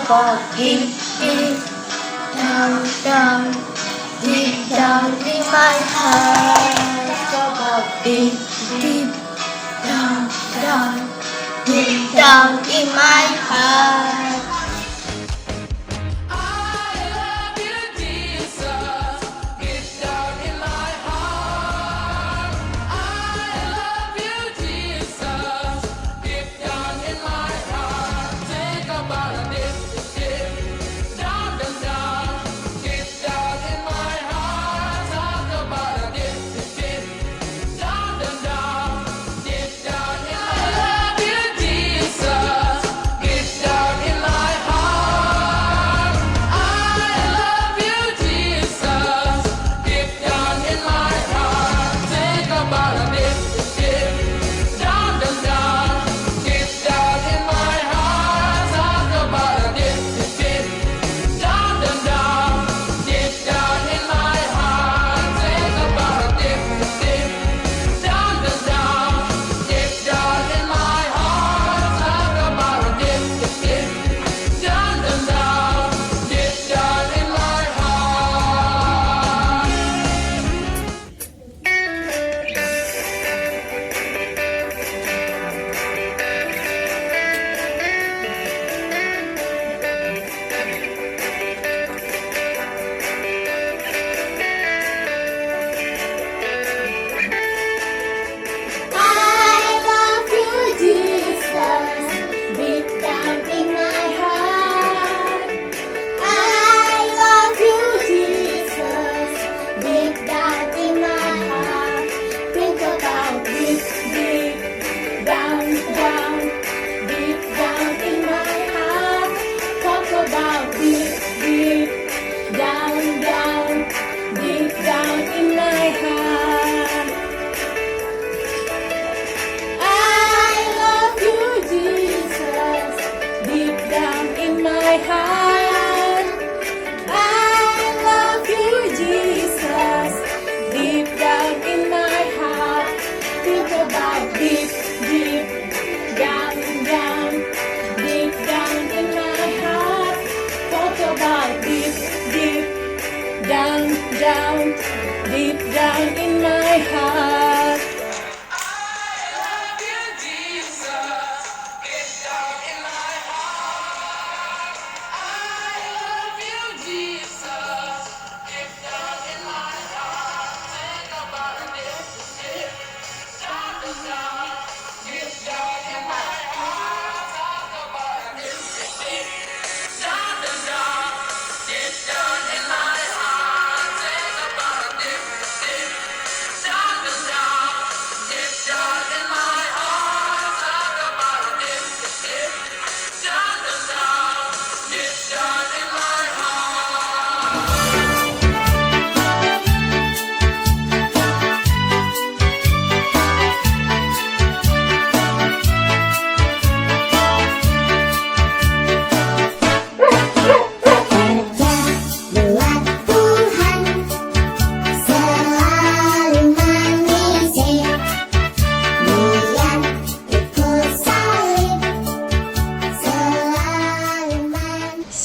about deep, deep down, down, deep down in my heart. Talk about deep, deep down, down, deep down in my heart. Down, deep down in my heart.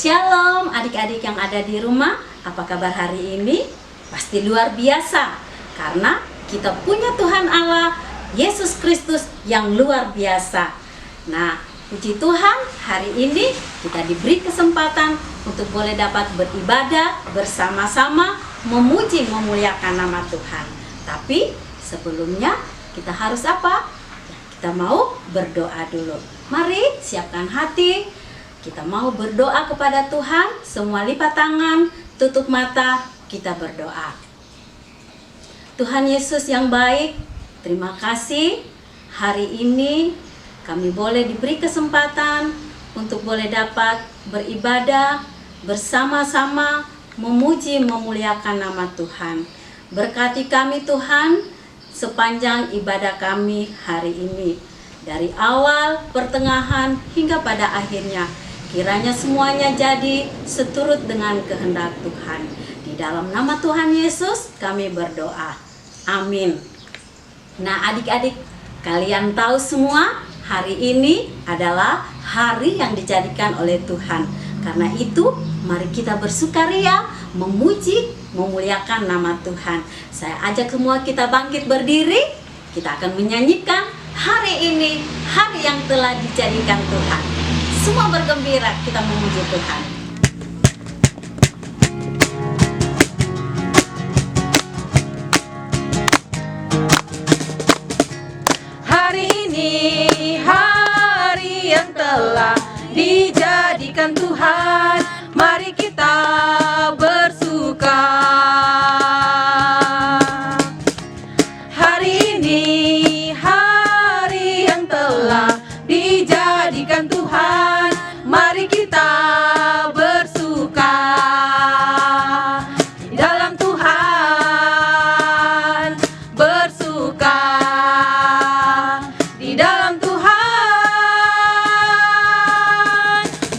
Shalom adik-adik yang ada di rumah, apa kabar hari ini? Pasti luar biasa, karena kita punya Tuhan Allah, Yesus Kristus yang luar biasa. Nah, puji Tuhan, hari ini kita diberi kesempatan untuk boleh dapat beribadah bersama-sama, memuji, memuliakan nama Tuhan. Tapi sebelumnya kita harus apa? Kita mau berdoa dulu. Mari siapkan hati. Kita mau berdoa kepada Tuhan, semua lipat tangan, tutup mata, kita berdoa. Tuhan Yesus yang baik, terima kasih hari ini kami boleh diberi kesempatan untuk boleh dapat beribadah bersama-sama, memuji, memuliakan nama Tuhan. Berkati kami Tuhan sepanjang ibadah kami hari ini, dari awal, pertengahan, hingga pada akhirnya. Kiranya semuanya jadi seturut dengan kehendak Tuhan. Di dalam nama Tuhan Yesus kami berdoa. Amin. Nah adik-adik, kalian tahu semua hari ini adalah hari yang dijadikan oleh Tuhan. Karena itu, mari kita bersukaria, memuji, memuliakan nama Tuhan. Saya ajak semua kita bangkit berdiri. Kita akan menyanyikan hari ini, hari yang telah dijadikan Tuhan. Semua bergembira, kita memuji Tuhan. Hari ini hari yang telah dijadikan Tuhan, mari kita bersuka. Hari ini hari yang telah dijadikan Tuhan, mari kita bersuka di dalam Tuhan, bersuka di dalam Tuhan,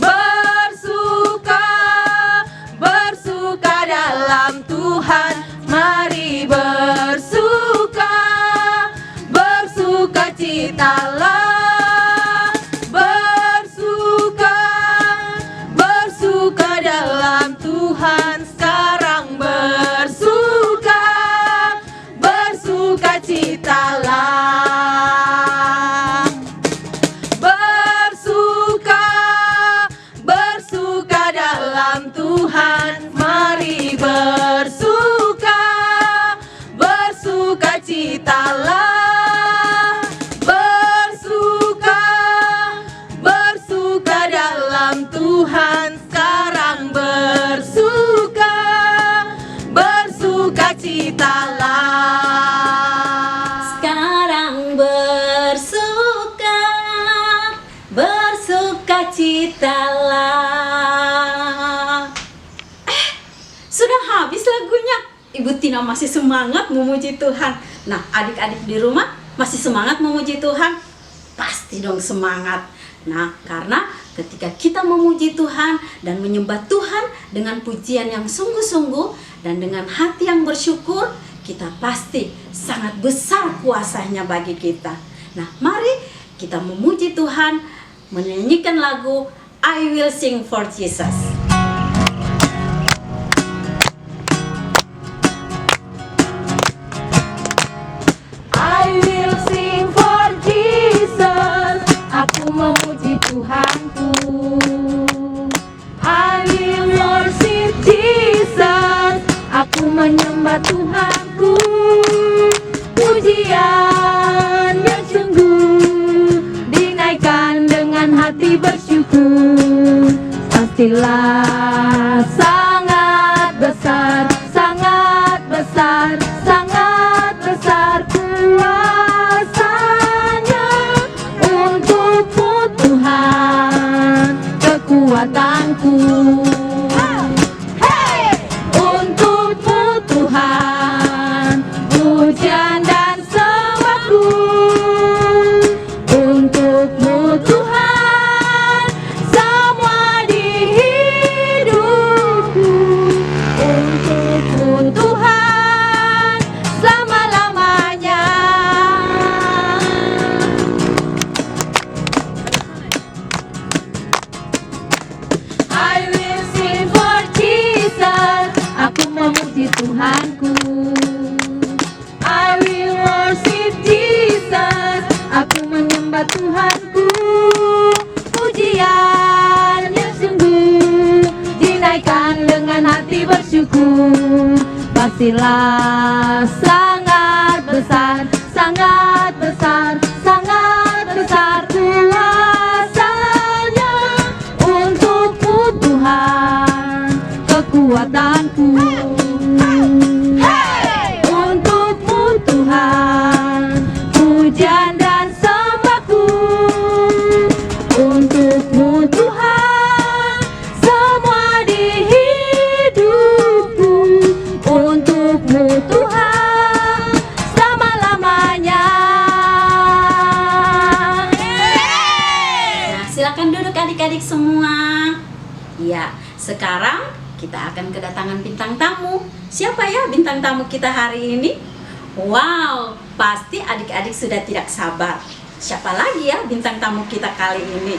bersuka, bersuka dalam Tuhan, mari bersuka, bersuka citalah, bersuka, bersuka dalam Tuhan, sekarang bersuka, bersuka citalah, bersuka, bersuka dalam Tuhan, mari bersuka, bersuka citalah, bersuka, bersuka dalam Tuhan, sekarang bersuka, bersuka citalah. Sekarang bersuka, bersuka citalah. Sudah habis lagunya. Ibu Tina masih semangat memuji Tuhan. Nah, adik-adik di rumah masih semangat memuji Tuhan? Pasti dong semangat. Nah, karena ketika kita memuji Tuhan dan menyembah Tuhan dengan pujian yang sungguh-sungguh dan dengan hati yang bersyukur, kita pasti sangat besar kuasanya bagi kita. Nah, mari kita memuji Tuhan, menyanyikan lagu I Will Sing for Jesus. I will sing for Jesus, aku memuji Tuhanku. I will worship Jesus, aku menyembah Tuhanku. Pujian yang sungguh dinaikkan dengan hati bersyukur, pastilah sangat besar, sangat besar, sangat besar kuasanya. Untukmu Tuhan kekuatanku, untukmu Tuhan pujian dan sembahku. Untukmu Tuhan semua di hidupku. Untukmu Tuhan selama-lamanya. I will sing for Jesus, aku memuji Tuhanku. I will worship Jesus, aku menyembah Tuhanku. Pujian yang sungguh dinaikkan dengan hati bersyukur, pastilah sangat besar, sangat besar, sangat besar kuasanya. Untukmu Tuhan kekuatanku, untukmu Tuhan pujian dan sembahku. Untukmu Tuhan semua di hidupku. Untukmu Tuhan selama-lamanya. Nah, silakan duduk adik-adik semua. Ya, sekarang kita akan kedatangan bintang tamu. Siapa ya bintang tamu kita hari ini? Wow, pasti adik-adik sudah tidak sabar. Siapa lagi ya bintang tamu kita kali ini?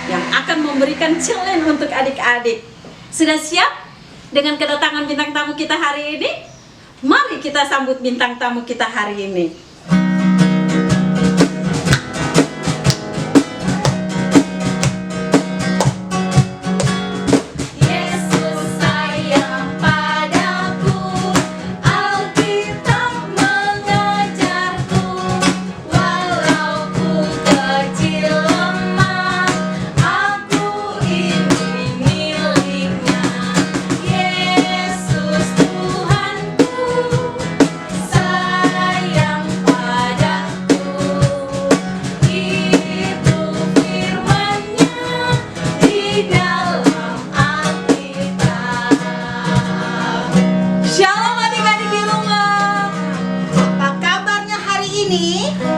yang akan memberikan challenge untuk adik-adik. Sudah siap dengan kedatangan bintang tamu kita hari ini? Mari kita sambut bintang tamu kita hari ini.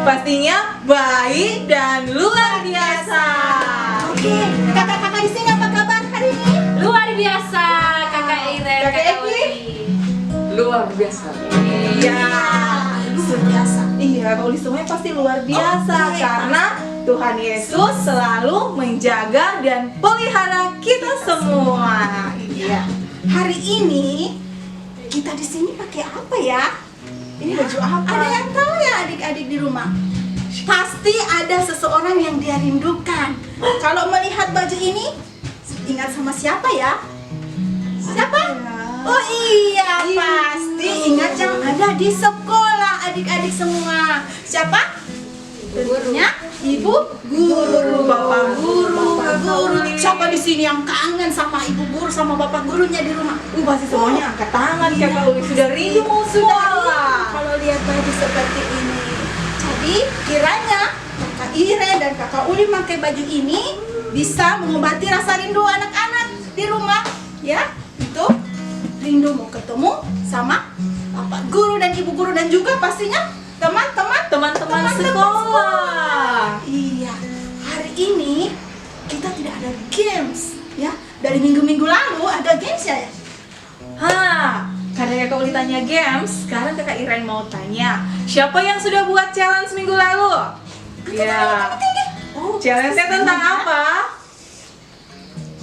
Pastinya baik dan luar biasa. Oke, kakak-kakak di sini apa kabar hari ini? Luar biasa, Kakak Iren, Kakak Eki? Uli. Luar biasa. Iya, luar biasa. Iya, kalau di semuanya pasti luar biasa Oke. karena Tuhan Yesus selalu menjaga dan pelihara kita semua. Iya. Hari ini kita di sini pakai apa ya? Ini baju apa? Ada yang tahu ya adik-adik di rumah? Pasti ada seseorang yang dia rindukan. Kalau melihat baju ini, ingat sama siapa ya? Siapa? Oh iya, pasti ingat yang ada di sekolah adik-adik semua. Siapa? Tentunya ibu guru, bapak guru, Siapa di sini yang kangen sama ibu guru sama bapak gurunya di rumah? Pasti semuanya angkat tangan. Iya. Kakak Uli sudah rindu mau sekolah. Kalau lihat baju seperti ini. Jadi kiranya kakak Iren dan kakak Uli pakai baju ini bisa mengobati rasa rindu anak-anak di rumah, ya. Itu rindu mau ketemu sama bapak guru dan ibu guru dan juga pastinya teman-teman sekolah. Iya, hari ini kita tidak ada games, ya. Dari minggu-minggu lalu ada games ya. Karena Kakak Uli tanya games, sekarang Kakak Iren mau tanya, siapa yang sudah buat challenge minggu lalu? Iya. Oh, Challenge-nya tentang apa?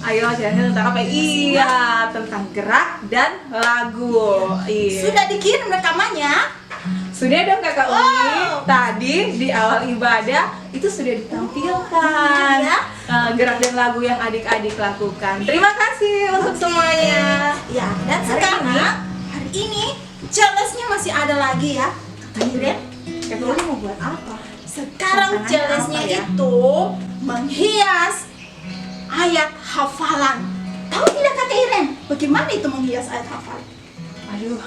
Ayo, challenge-nya tentang apa? Iya, tentang gerak dan lagu. Iya. Sudah dikirim rekamannya. Sudah dong Kakak Uli. Wow. Tadi di awal ibadah itu sudah ditampilkan Ya. gerak dan lagu yang adik-adik lakukan. Terima kasih untuk semuanya. Ya, dan sekarang hari ini challenge-nya masih ada lagi ya. Kakak Iren, Kakak Uli mau buat apa? sekarang Tantangannya challenge-nya apa ya? itu menghias ayat hafalan. Tahu tidak Kakak Iren? Bagaimana itu menghias ayat hafalan? Aduh,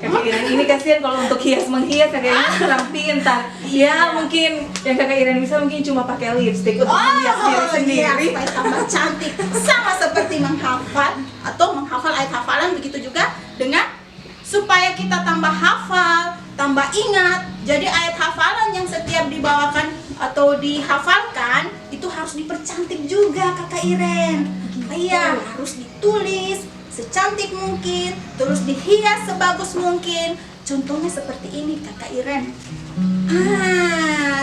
Kakak Iren ini kasihan kalau untuk hias-menghias Kakak Iren kurang pintar. Ya, mungkin yang Kakak Iren bisa mungkin cuma pakai lipstik untuk menghias diri sendiri. Supaya tambah cantik. Sama seperti menghafal atau menghafal ayat hafalan, begitu juga dengan supaya kita tambah hafal, tambah ingat. Jadi ayat hafalan yang setiap dibawakan atau dihafalkan itu harus dipercantik juga Kakak Iren. Iya, harus ditulis secantik mungkin, terus dihias sebagus mungkin. Contohnya seperti ini Kakak Iren.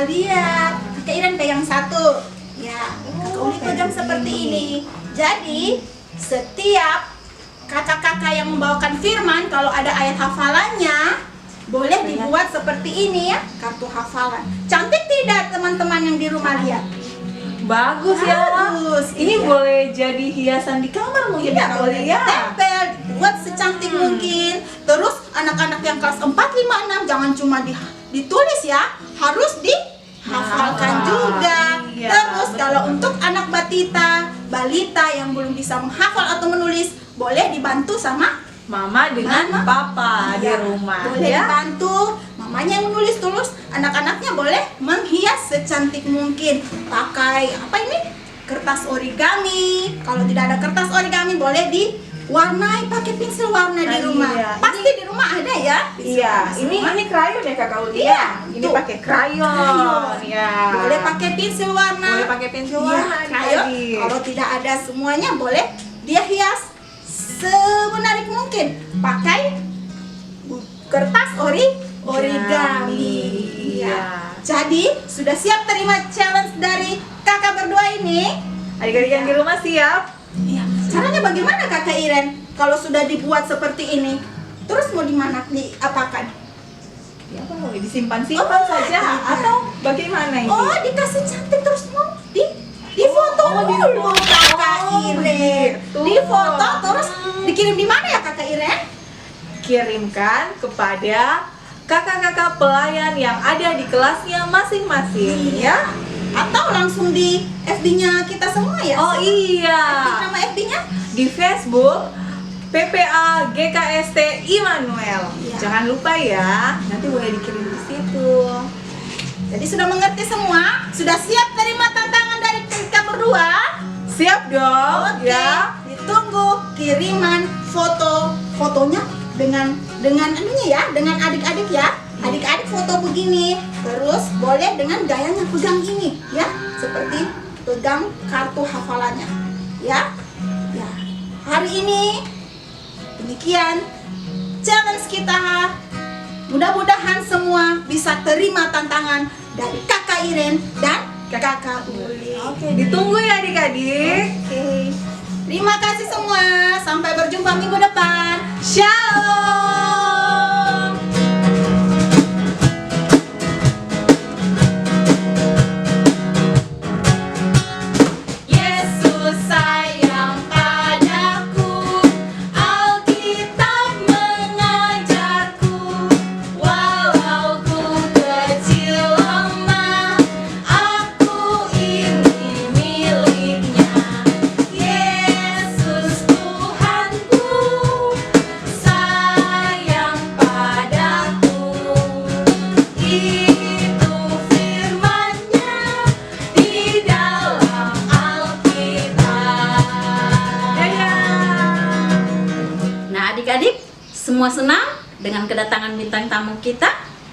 Lihat, Kakak Iren pegang satu. Ya, Kakak Uli pegang seperti ini. Jadi, setiap kakak-kakak yang membawakan firman, kalau ada ayat hafalannya, boleh dibuat seperti ini ya, kartu hafalan. Cantik tidak teman-teman yang di rumah lihat? Bagus ya. Bagus, Ini iya. boleh jadi hiasan di kamar mungkin Iya, Kakak boleh Uli ya. ditempel, dibuat secantik mungkin. Terus anak-anak yang kelas 4, 5, 6 jangan cuma ditulis ya, harus dihafalkan juga. Iya, Terus betul. kalau untuk anak balita yang belum bisa menghafal atau menulis, boleh dibantu sama Mama dengan Mama. Papa di Iya, rumah boleh ya. dibantu. Mamanya yang menulis, terus anak-anaknya boleh menghias secantik mungkin. Pakai apa ini? Kertas origami. Kalau tidak ada kertas origami, boleh diwarnai pakai pensil warna di rumah. Iya, Pasti di rumah ada ya? pensil Iya, warna semua. ini krayon ya Kakak Uli Iya, ya. Ini tuh. pakai krayon ya. Boleh pakai pensil warna. Boleh pakai pensil Iya, warna krayon. adik-adik. Kalau tidak ada semuanya, boleh dia hias semenarik mungkin pakai kertas origami. Iya. Jadi sudah siap terima challenge dari kakak berdua ini? Adik-adik yang di rumah siap? Iya. Caranya bagaimana Kakak Iren? Kalau sudah dibuat seperti ini, terus mau diapakan? Ya, apa? Disimpan-simpan saja atau bagaimana ini? Oh, dikasih cantik terus mau di foto dulu Kakak Iren. gitu. Di foto terus dikirim di mana ya Kakak Iren? Kirimkan kepada kakak-kakak pelayan yang ada di kelasnya masing-masing ya. Atau langsung di FB-nya kita semua ya? Oh iya, Nama FB-nya? di Facebook PPA GKST Immanuel. Iya. Jangan lupa ya, nanti boleh dikirim di situ. Jadi sudah mengerti semua? Sudah siap terima tantangan dari kita berdua? Siap dong, Oke, ya. ditunggu kiriman fotonya dengan anunya ya, dengan adik-adik ya. Adik-adik foto begini, terus boleh dengan gayanya pegang ini ya, seperti pegang kartu hafalannya ya. Ya, hari ini demikian challenge kita. Mudah-mudahan semua bisa terima tantangan dari Kakak Iren dan Kakak Uli. Oke, ditunggu ya adik-adik. Oke. Terima kasih semua. Sampai berjumpa minggu depan. Shalom. Yesus sayang padaku, Alkitab mengajarku, walau ku kecil lemah, aku ini miliknya. Yesus Tuhanku, sayang padaku, itu firman-Nya di dalam Alkitab. Nah, adik-adik, semua senang dengan kedatangan bintang tamu kita?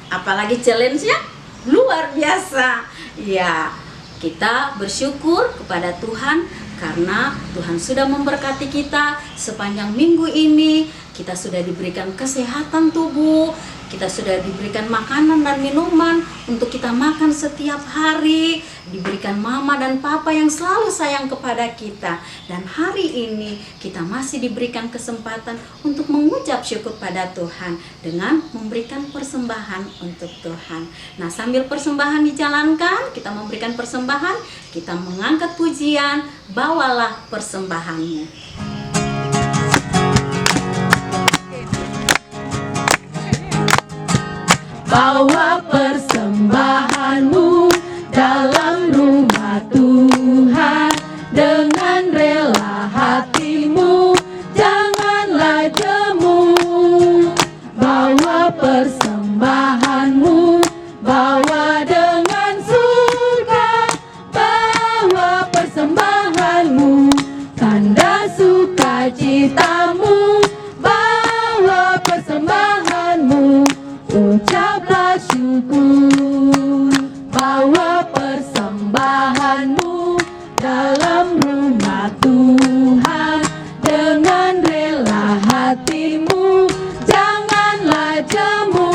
Apalagi challenge-nya luar biasa. Ya, kita bersyukur kepada Tuhan karena Tuhan sudah memberkati kita sepanjang minggu ini. Kita sudah diberikan kesehatan tubuh, kita sudah diberikan makanan dan minuman untuk kita makan setiap hari, diberikan mama dan papa yang selalu sayang kepada kita. Dan hari ini kita masih diberikan kesempatan untuk mengucap syukur pada Tuhan dengan memberikan persembahan untuk Tuhan. Nah, sambil persembahan dijalankan, kita memberikan persembahan, kita mengangkat pujian, bawalah persembahanmu. Bawa persembahanmu dalam rumah Tuhan dengan rela hatimu, janganlah jemu. Bawa persembahanmu, bawa dengan suka, bawa persembahanmu, tanda sukacitamu, bawa persembahanmu, ucaplah syukur. Bawa persembahanmu dalam rumah Tuhan dengan rela hatimu, janganlah jemu.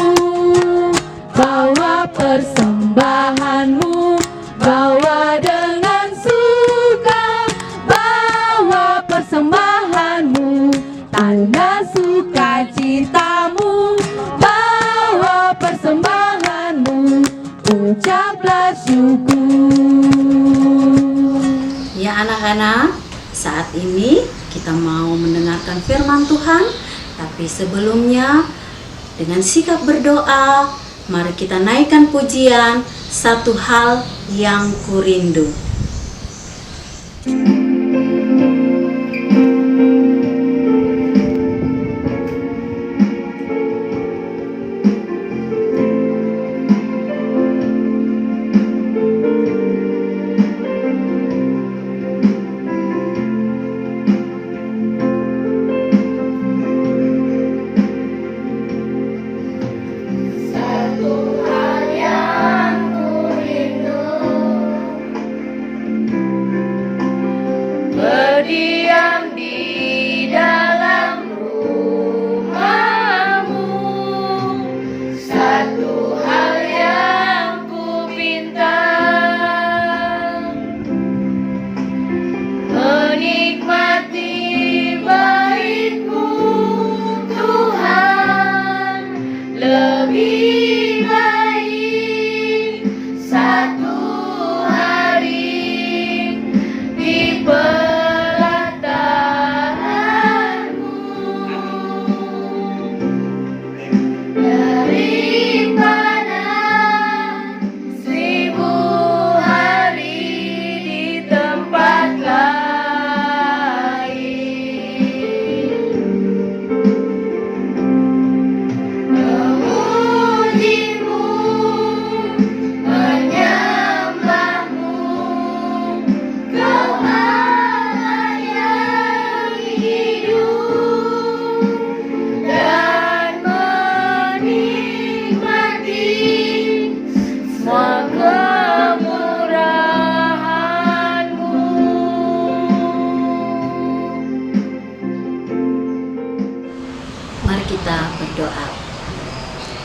Bawa persembahanmu, bawa dengan suka, bawa persembahanmu, tanda sukacitamu, bawa persembahanmu, ucaplah syukur. Ya anak-anak, saat ini kita mau mendengarkan firman Tuhan, tapi sebelumnya dengan sikap berdoa, mari kita naikkan pujian Satu Hal Yang Kurindu.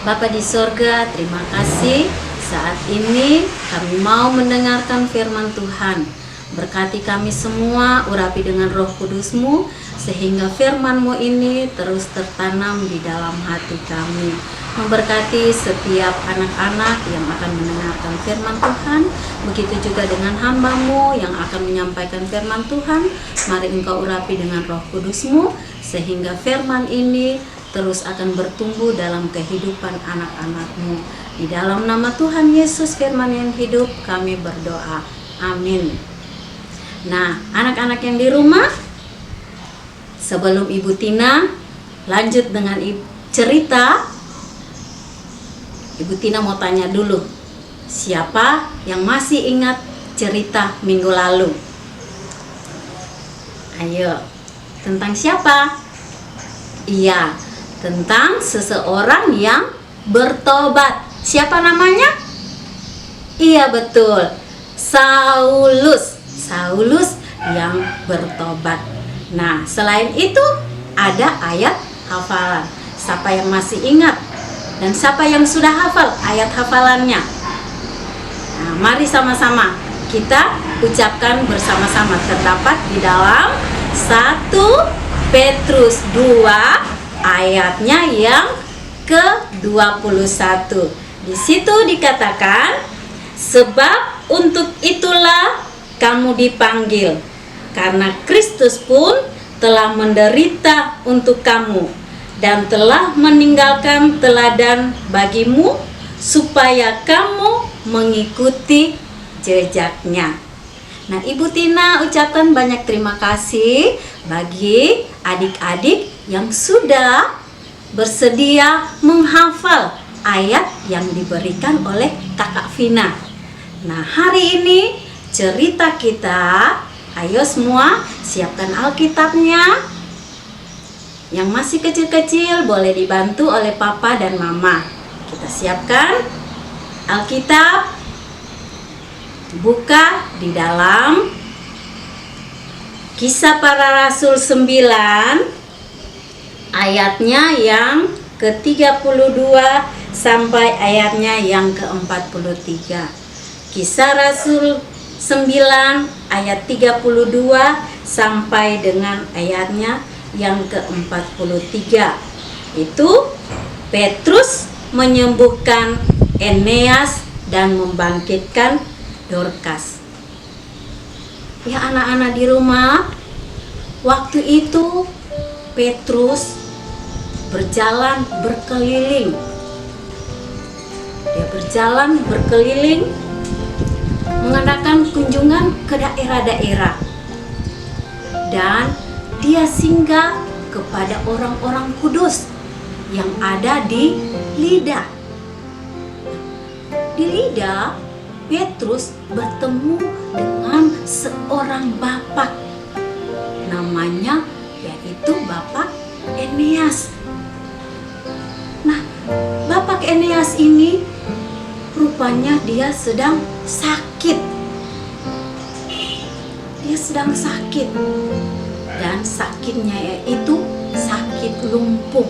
Bapa di sorga, terima kasih saat ini kami mau mendengarkan firman Tuhan. Berkati kami semua, urapi dengan Roh Kudus-Mu, sehingga firman-Mu ini terus tertanam di dalam hati kami. Memberkati setiap anak-anak yang akan mendengarkan firman Tuhan, begitu juga dengan hamba-Mu yang akan menyampaikan firman Tuhan. Mari Engkau urapi dengan Roh Kudus-Mu, sehingga firman ini terus akan bertumbuh dalam kehidupan anak-anak-Mu. Di dalam nama Tuhan Yesus firman yang hidup kami berdoa. Amin. Nah, anak-anak yang di rumah, sebelum Ibu Tina lanjut dengan cerita, Ibu Tina mau tanya dulu, siapa yang masih ingat cerita minggu lalu? Ayo, tentang siapa? Iya, tentang seseorang yang bertobat. Siapa namanya? Iya, betul, Saulus yang bertobat. Nah, selain itu ada ayat hafalan. Siapa yang masih ingat? Dan siapa yang sudah hafal ayat hafalannya? Nah, mari sama-sama kita ucapkan bersama-sama. Terdapat di dalam 1 Petrus 2 ayatnya yang ke-21. Di situ dikatakan, sebab untuk itulah kamu dipanggil, karena Kristus pun telah menderita untuk kamu dan telah meninggalkan teladan bagimu supaya kamu mengikuti jejaknya. Nah, Ibu Tina ucapkan banyak terima kasih bagi adik-adik yang sudah bersedia menghafal ayat yang diberikan oleh Kakak Vina. Nah, hari ini cerita kita, ayo semua siapkan Alkitabnya. Yang masih kecil-kecil boleh dibantu oleh Papa dan Mama. Kita siapkan Alkitab. Buka di dalam Kisah Para Rasul 9 ayatnya yang ke-32 sampai ayatnya yang ke-43. Kisah Rasul 9 ayat 32 sampai dengan ayatnya yang ke-43. Itu Petrus menyembuhkan Eneas dan membangkitkan Dorcas. Ya, anak-anak di rumah, waktu itu Petrus berjalan berkeliling. Dia berjalan berkeliling mengadakan kunjungan ke daerah-daerah, dan dia singgah kepada orang-orang kudus yang ada di Lida. Di Lida, Petrus bertemu dengan seorang bapak, namanya yaitu Bapak Eneas. Nah, Bapak Eneas ini rupanya dia sedang sakit. Dia sedang sakit, dan sakitnya yaitu sakit lumpuh.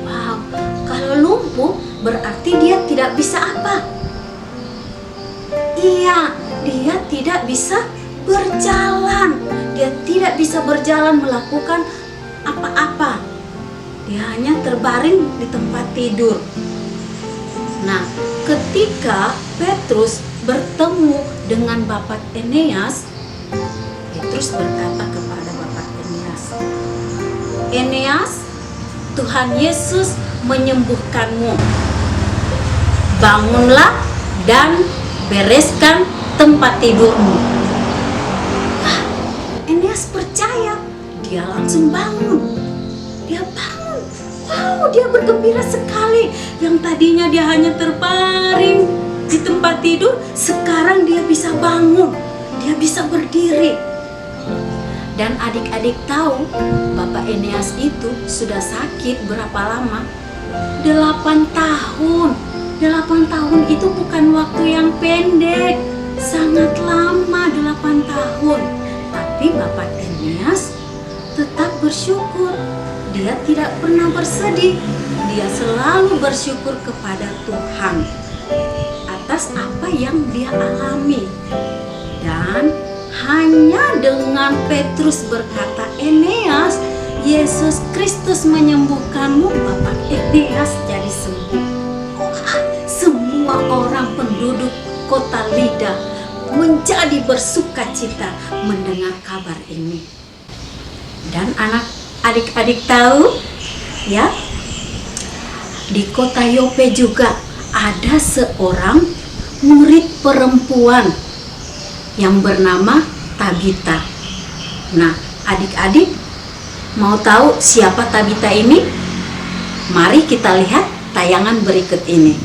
Wow, kalau lumpuh berarti dia tidak bisa apa? Iya, dia tidak bisa berjalan. Dia tidak bisa berjalan, melakukan apa-apa. Dia hanya terbaring di tempat tidur. Nah, ketika Petrus bertemu dengan Bapak Eneas, Petrus berkata kepada Bapak Eneas, "Eneas, Tuhan Yesus menyembuhkanmu. Bangunlah dan bereskan tempat tidurmu." Eneas percaya, dia langsung bangun. Dia bangun. Wow, dia bergembira sekali. Yang tadinya dia hanya terbaring di tempat tidur, sekarang dia bisa bangun. Dia bisa berdiri. Dan adik-adik tahu, Bapak Eneas itu sudah sakit berapa lama? 8 tahun. 8 tahun itu bukan waktu yang pendek. Sangat lama 8 tahun. Tapi Bapak Eneas tetap bersyukur. Dia tidak pernah bersedih. dia selalu bersyukur kepada Tuhan atas apa yang dia alami. Dan hanya dengan Petrus berkata, "Eneas, Yesus Kristus menyembuhkanmu," Bapak Eneas jadi sembuh. Semua orang penduduk kota Lida menjadi bersukacita mendengar kabar ini. Dan adik-adik tahu ya, di kota Yope juga ada seorang murid perempuan yang bernama Tabita. Nah, adik-adik mau tahu siapa Tabita ini? Mari kita lihat tayangan berikut ini.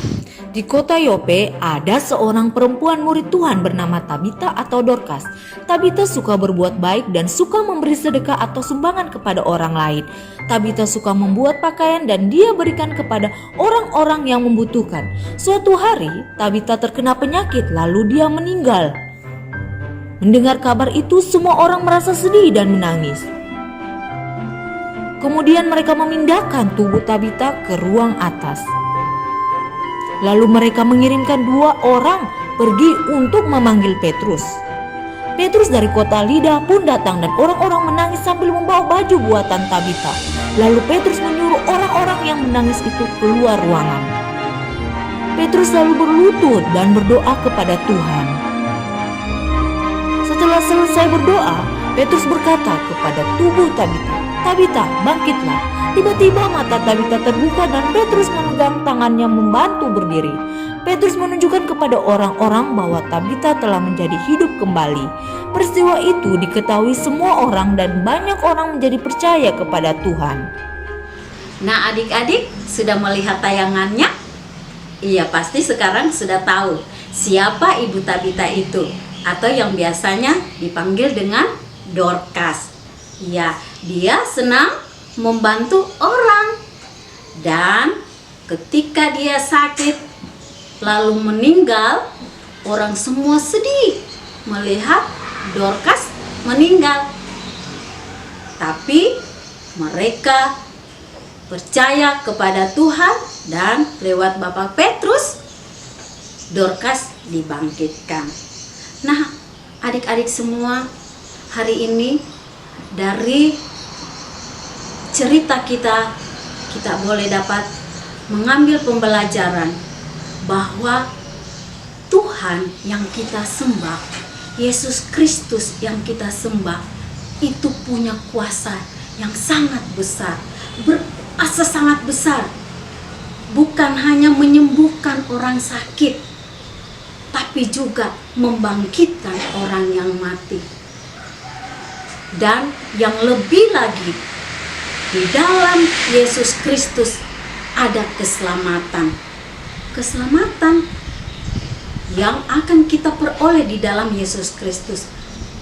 Di kota Yope ada seorang perempuan murid Tuhan bernama Tabita atau Dorcas. Tabita suka berbuat baik dan suka memberi sedekah atau sumbangan kepada orang lain. Tabita suka membuat pakaian dan dia berikan kepada orang-orang yang membutuhkan. Suatu hari Tabita terkena penyakit lalu dia meninggal. Mendengar kabar itu semua orang merasa sedih dan menangis. Kemudian mereka memindahkan tubuh Tabita ke ruang atas. Lalu mereka mengirimkan 2 orang pergi untuk memanggil Petrus. Petrus dari kota Lida pun datang dan orang-orang menangis sambil membawa baju buatan Tabita. Lalu Petrus menyuruh orang-orang yang menangis itu keluar ruangan. Petrus lalu berlutut dan berdoa kepada Tuhan. Setelah selesai berdoa, Petrus berkata kepada tubuh Tabita, "Tabita, bangkitlah." Tiba-tiba mata Tabita terbuka dan Petrus memegang tangannya membantu berdiri. Petrus menunjukkan kepada orang-orang bahwa Tabita telah menjadi hidup kembali. Peristiwa itu diketahui semua orang dan banyak orang menjadi percaya kepada Tuhan. Nah, adik-adik sudah melihat tayangannya? Iya, pasti sekarang sudah tahu siapa Ibu Tabita itu, atau yang biasanya dipanggil dengan Dorcas. Ya, dia senang membantu orang. Dan ketika dia sakit lalu meninggal, orang semua sedih melihat Dorcas meninggal. Tapi mereka percaya kepada Tuhan dan lewat Bapak Petrus, Dorcas dibangkitkan. Nah, adik-adik semua, hari ini dari cerita kita boleh dapat mengambil pembelajaran bahwa Tuhan yang kita sembah, Yesus Kristus yang kita sembah, itu punya kuasa yang sangat besar, berkuasa sangat besar. Bukan hanya menyembuhkan orang sakit, tapi juga membangkitkan orang yang mati. Dan yang lebih lagi, di dalam Yesus Kristus ada keselamatan. Keselamatan yang akan kita peroleh di dalam Yesus Kristus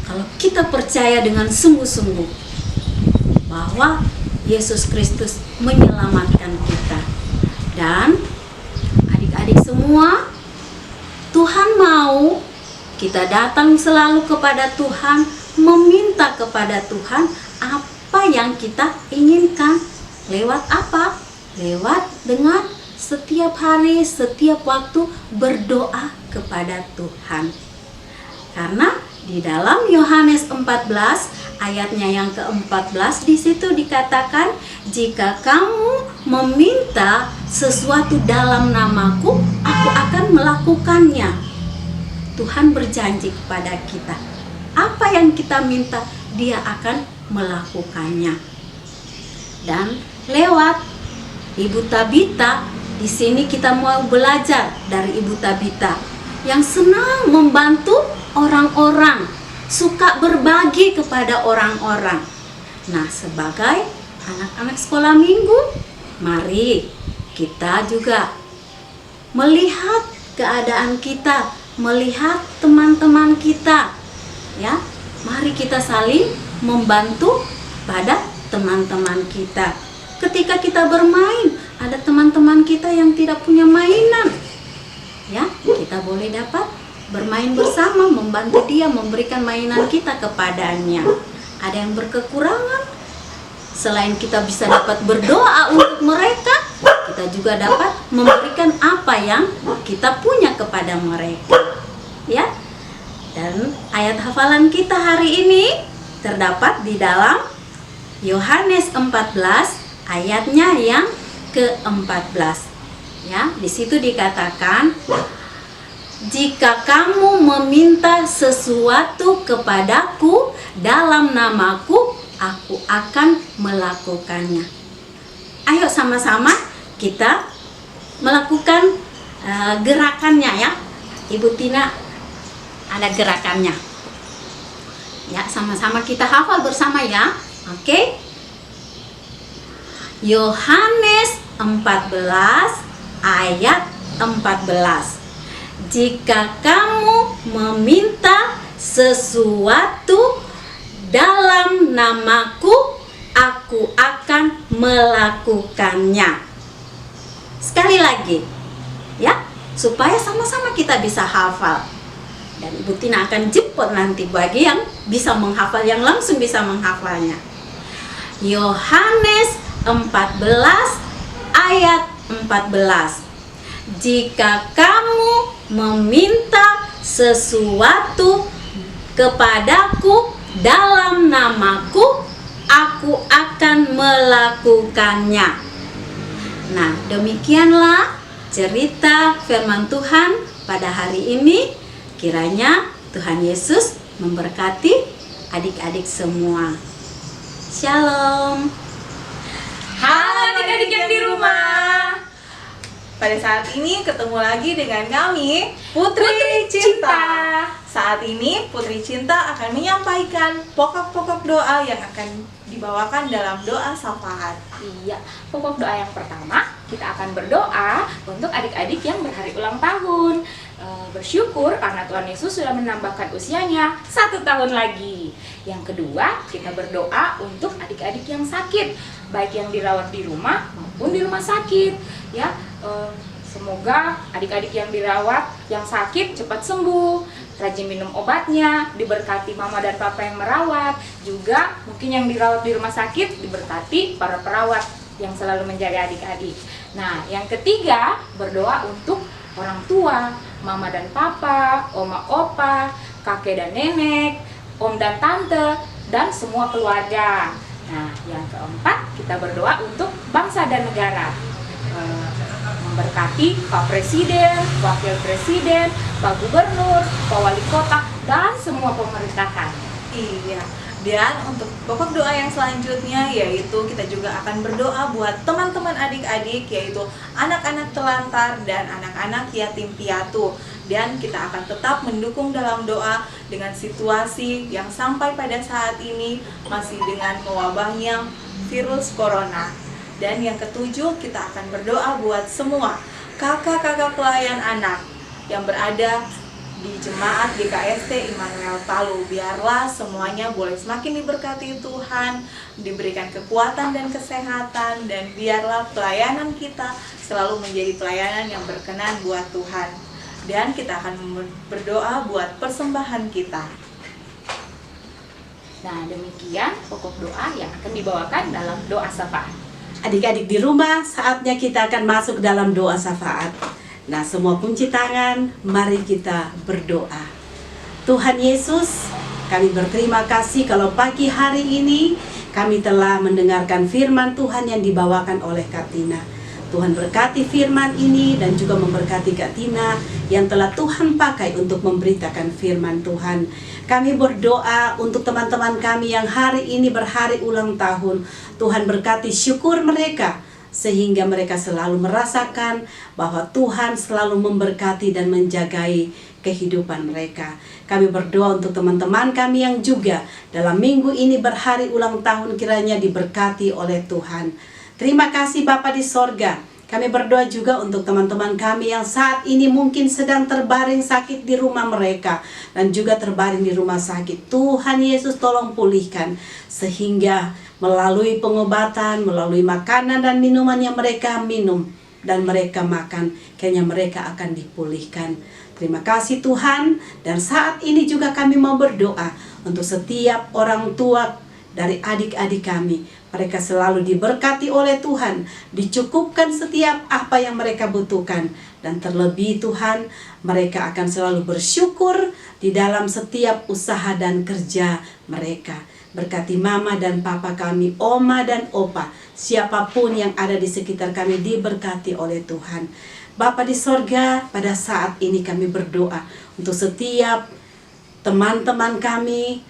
kalau kita percaya dengan sungguh-sungguh bahwa Yesus Kristus menyelamatkan kita. Dan adik-adik semua, Tuhan mau kita datang selalu kepada Tuhan, meminta kepada Tuhan apa yang kita inginkan. Lewat apa? Lewat dengan setiap hari, setiap waktu berdoa kepada Tuhan. Karena di dalam Yohanes 14 ayatnya yang ke-14, di situ dikatakan, "Jika kamu meminta sesuatu dalam namaku, aku akan melakukannya." Tuhan berjanji kepada kita, apa yang kita minta, Dia akan melakukannya. Dan lewat Ibu Tabita, di sini kita mau belajar dari Ibu Tabita yang senang membantu orang-orang, suka berbagi kepada orang-orang. Nah, sebagai anak-anak sekolah minggu, mari kita juga melihat keadaan kita, melihat teman-teman kita, ya. Mari kita saling membantu pada teman-teman kita. Ketika kita bermain, ada teman-teman kita yang tidak punya mainan, ya, kita boleh dapat bermain bersama, membantu dia, memberikan mainan kita kepadanya. Ada yang berkekurangan, selain kita bisa dapat berdoa untuk mereka, kita kita juga dapat memberikan apa yang kita punya kepada mereka. Ya. Dan ayat hafalan kita hari ini terdapat di dalam Yohanes 14 ayatnya yang ke-14. Ya, di situ dikatakan, jika kamu meminta sesuatu kepadaku dalam namaku, aku akan melakukannya. Ayo sama-sama kita melakukan gerakannya ya. Ibu Tina ada gerakannya. Ya, sama-sama kita hafal bersama ya. Oke. Yohanes 14 ayat 14. Jika kamu meminta sesuatu dalam namaku, aku akan melakukannya. Sekali lagi, ya, supaya sama-sama kita bisa hafal. Dan Ibu Tina akan jemput nanti bagi yang bisa menghafal, yang langsung bisa menghafalnya. Yohanes 14 ayat 14. Jika kamu meminta sesuatu kepadaku dalam namaku, aku akan melakukannya. Nah, demikianlah cerita firman Tuhan pada hari ini. Kiranya Tuhan Yesus memberkati adik-adik semua. Shalom. Halo adik-adik yang di rumah. Pada saat ini ketemu lagi dengan kami, Putri Cinta. Saat ini Putri Cinta akan menyampaikan pokok-pokok doa yang akan dibawakan dalam doa syafaat. Iya, pokok doa yang pertama kita akan berdoa untuk adik-adik yang berhari ulang tahun. Bersyukur karena Tuhan Yesus sudah menambahkan usianya 1 tahun lagi. Yang kedua, kita berdoa untuk adik-adik yang sakit, baik yang dirawat di rumah maupun di rumah sakit. Ya, semoga adik-adik yang dirawat, yang sakit cepat sembuh, rajin minum obatnya, diberkati mama dan papa yang merawat. Juga mungkin yang dirawat di rumah sakit diberkati para perawat yang selalu menjaga adik-adik. Nah, yang ketiga, berdoa untuk orang tua, mama dan papa, oma opa, kakek dan nenek, om dan tante, dan semua keluarga. Nah, yang keempat, kita berdoa untuk bangsa dan negara. Memberkati Pak Presiden, Wakil Presiden, Pak Gubernur, Pak Wali Kota, dan semua pemerintahan. Iya. Dan untuk pokok doa yang selanjutnya yaitu kita juga akan berdoa buat teman-teman adik-adik, yaitu anak-anak telantar dan anak-anak yatim piatu. Dan kita akan tetap mendukung dalam doa dengan situasi yang sampai pada saat ini masih dengan mewabahnya virus corona. Dan yang ketujuh, kita akan berdoa buat semua kakak-kakak pelayan anak yang berada di jemaat GKST Immanuel Palu. Biarlah semuanya boleh semakin diberkati Tuhan, diberikan kekuatan dan kesehatan, dan biarlah pelayanan kita selalu menjadi pelayanan yang berkenan buat Tuhan. Dan kita akan berdoa buat persembahan kita. Nah, demikian pokok doa yang akan dibawakan dalam doa syafaat. Adik-adik di rumah, saatnya kita akan masuk dalam doa syafaat. Nah, semua kunci tangan, mari kita berdoa. Tuhan Yesus, kami berterima kasih kalau pagi hari ini kami telah mendengarkan firman Tuhan yang dibawakan oleh Kak Tina. Tuhan berkati firman ini dan juga memberkati Kak Tina yang telah Tuhan pakai untuk memberitakan firman Tuhan. Kami berdoa untuk teman-teman kami yang hari ini berhari ulang tahun. Tuhan berkati syukur mereka, sehingga mereka selalu merasakan bahwa Tuhan selalu memberkati dan menjagai kehidupan mereka. Kami berdoa untuk teman-teman kami yang juga dalam minggu ini berhari ulang tahun, kiranya diberkati oleh Tuhan. Terima kasih Bapa di sorga. Kami berdoa juga untuk teman-teman kami yang saat ini mungkin sedang terbaring sakit di rumah mereka dan juga terbaring di rumah sakit. Tuhan Yesus tolong pulihkan, sehingga melalui pengobatan, melalui makanan dan minuman yang mereka minum dan mereka makan, kayaknya mereka akan dipulihkan. Terima kasih Tuhan. Dan saat ini juga kami mau berdoa untuk setiap orang tua dari adik-adik kami. Mereka selalu diberkati oleh Tuhan, dicukupkan setiap apa yang mereka butuhkan. Dan terlebih Tuhan, mereka akan selalu bersyukur di dalam setiap usaha dan kerja mereka. Berkati mama dan papa kami, oma dan opa, siapapun yang ada di sekitar kami diberkati oleh Tuhan. Bapa di sorga, pada saat ini kami berdoa untuk setiap teman-teman kami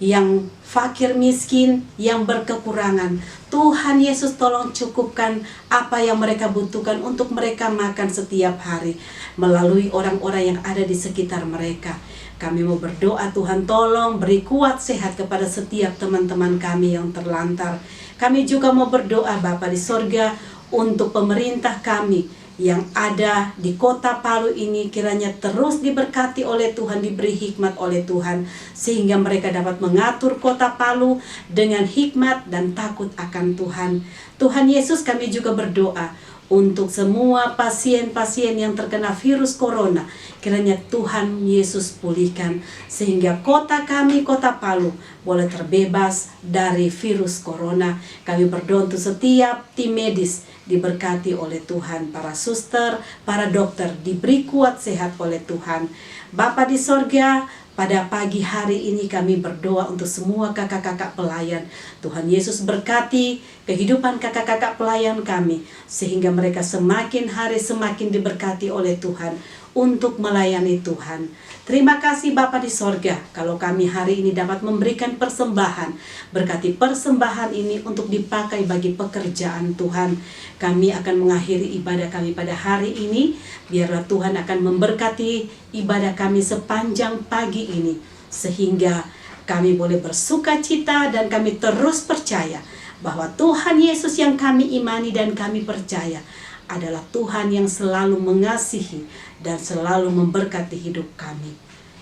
yang fakir miskin, yang berkekurangan. Tuhan Yesus tolong cukupkan apa yang mereka butuhkan untuk mereka makan setiap hari melalui orang-orang yang ada di sekitar mereka. Kami mau berdoa, Tuhan tolong beri kuat sehat kepada setiap teman-teman kami yang terlantar. Kami juga mau berdoa Bapa di sorga untuk pemerintah kami yang ada di kota Palu ini, kiranya terus diberkati oleh Tuhan, diberi hikmat oleh Tuhan, sehingga mereka dapat mengatur kota Palu dengan hikmat dan takut akan Tuhan. Tuhan Yesus, kami juga berdoa untuk semua pasien-pasien yang terkena virus corona, kiranya Tuhan Yesus pulihkan, sehingga kota kami, kota Palu, boleh terbebas dari virus corona. Kami berdoa untuk setiap tim medis diberkati oleh Tuhan, para suster, para dokter diberi kuat sehat oleh Tuhan. Bapa di sorga, pada pagi hari ini kami berdoa untuk semua kakak-kakak pelayan. Tuhan Yesus berkati kehidupan kakak-kakak pelayan kami, sehingga mereka semakin hari semakin diberkati oleh Tuhan untuk melayani Tuhan. Terima kasih Bapa di sorga, kalau kami hari ini dapat memberikan persembahan. Berkati persembahan ini untuk dipakai bagi pekerjaan Tuhan. Kami akan mengakhiri ibadah kami pada hari ini. Biarlah Tuhan akan memberkati ibadah kami sepanjang pagi ini, sehingga kami boleh bersuka cita dan kami terus percaya bahwa Tuhan Yesus yang kami imani dan kami percaya adalah Tuhan yang selalu mengasihi dan selalu memberkati hidup kami.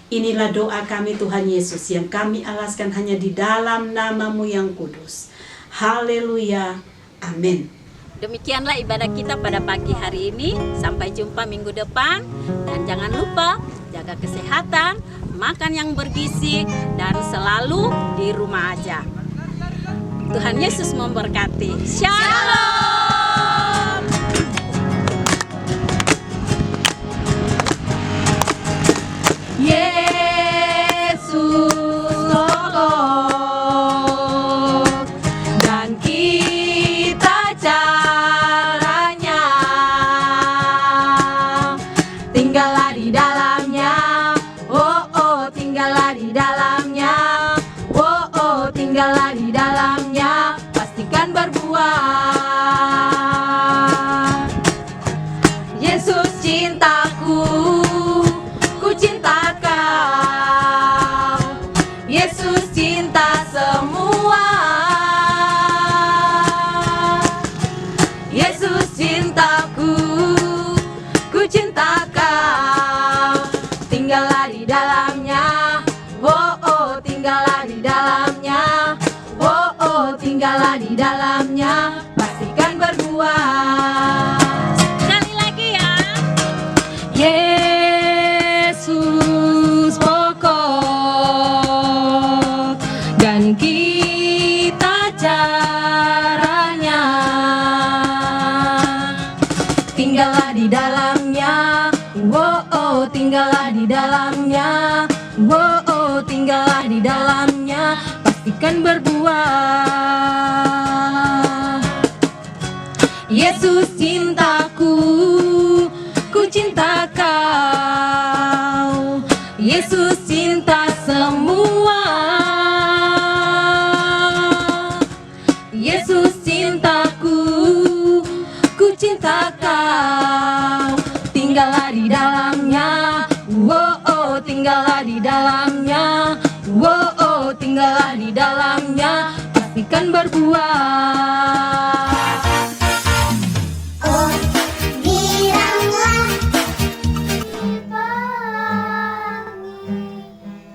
Inilah doa kami Tuhan Yesus yang kami alaskan hanya di dalam nama-Mu yang kudus. Haleluya. Amin. Demikianlah ibadah kita pada pagi hari ini. Sampai jumpa minggu depan. Dan jangan lupa jaga kesehatan, makan yang bergizi, dan selalu di rumah aja. Tuhan Yesus memberkati. Shalom. Yesus kokoh dan kita caranya tinggallah di dalamnya, oh oh tinggallah di dalamnya, oh oh tinggallah di dalamnya, pastikan berbuah. Yesus cintaku, ku cinta kau. Yesus cinta semua. Yesus cintaku, ku cinta kau. Tinggallah di dalamnya, oh oh tinggallah di dalamnya, oh oh tinggallah di dalamnya, pastikan berbuah. Sekali lagi ya. Yesus pokok dan kita caranya tinggallah di dalamnya, oh oh tinggallah di dalamnya, oh oh tinggallah di dalamnya, pastikan berbuah. Yesus cintaku, ku cinta kau. Yesus cinta semua. Yesus cintaku, ku cinta kau. Tinggallah di dalamnya, oh oh tinggallah di dalamnya, oh oh tinggallah di dalamnya, pastikan berbuah. Oh, giranglah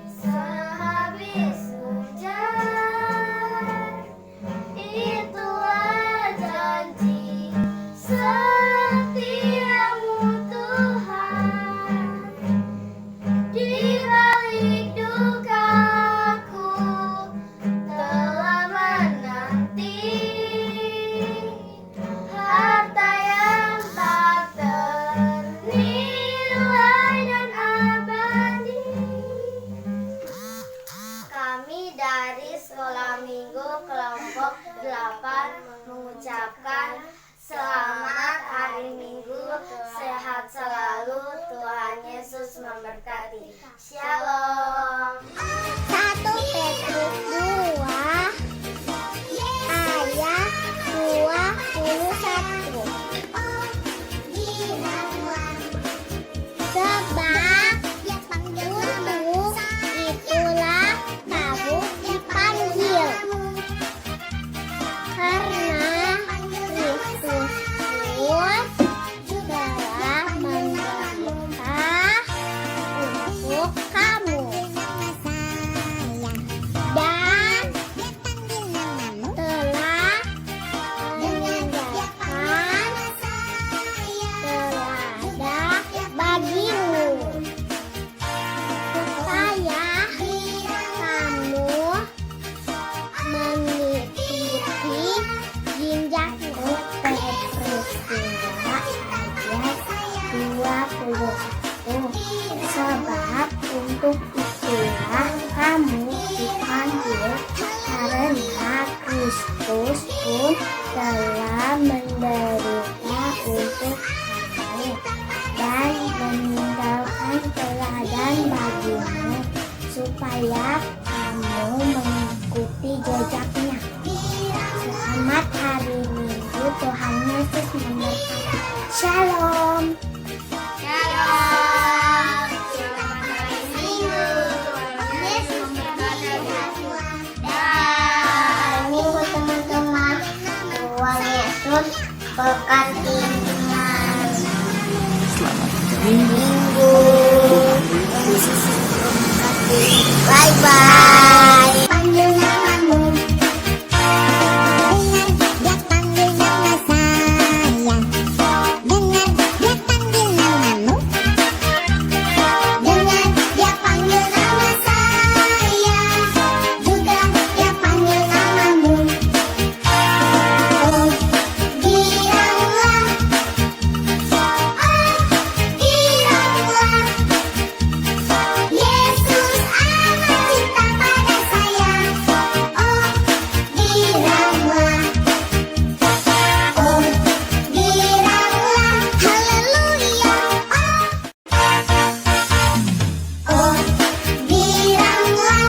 sehabis hujan, itulah janji setiamu Tuhan. Di balik dukaku telah menanti memberkati. Shalom. 1 Petrus 2 ayat 21. Sebab untuk itulah kamu dipanggil, karena Kristus pun telah menderita untuk kamu dan telah meninggalkan teladan bagimu, supaya kamu mengikuti jejaknya. Petrus 2 ayat 21. Sebab untuk itulah kamu dipanggil, karena Kristus pun telah menderita untuk kamu dan meninggalkan teladan bagimu, supaya kamu mengikuti jejaknya. Selamat hari Minggu, Tuhan Yesus memberkati. Shalom.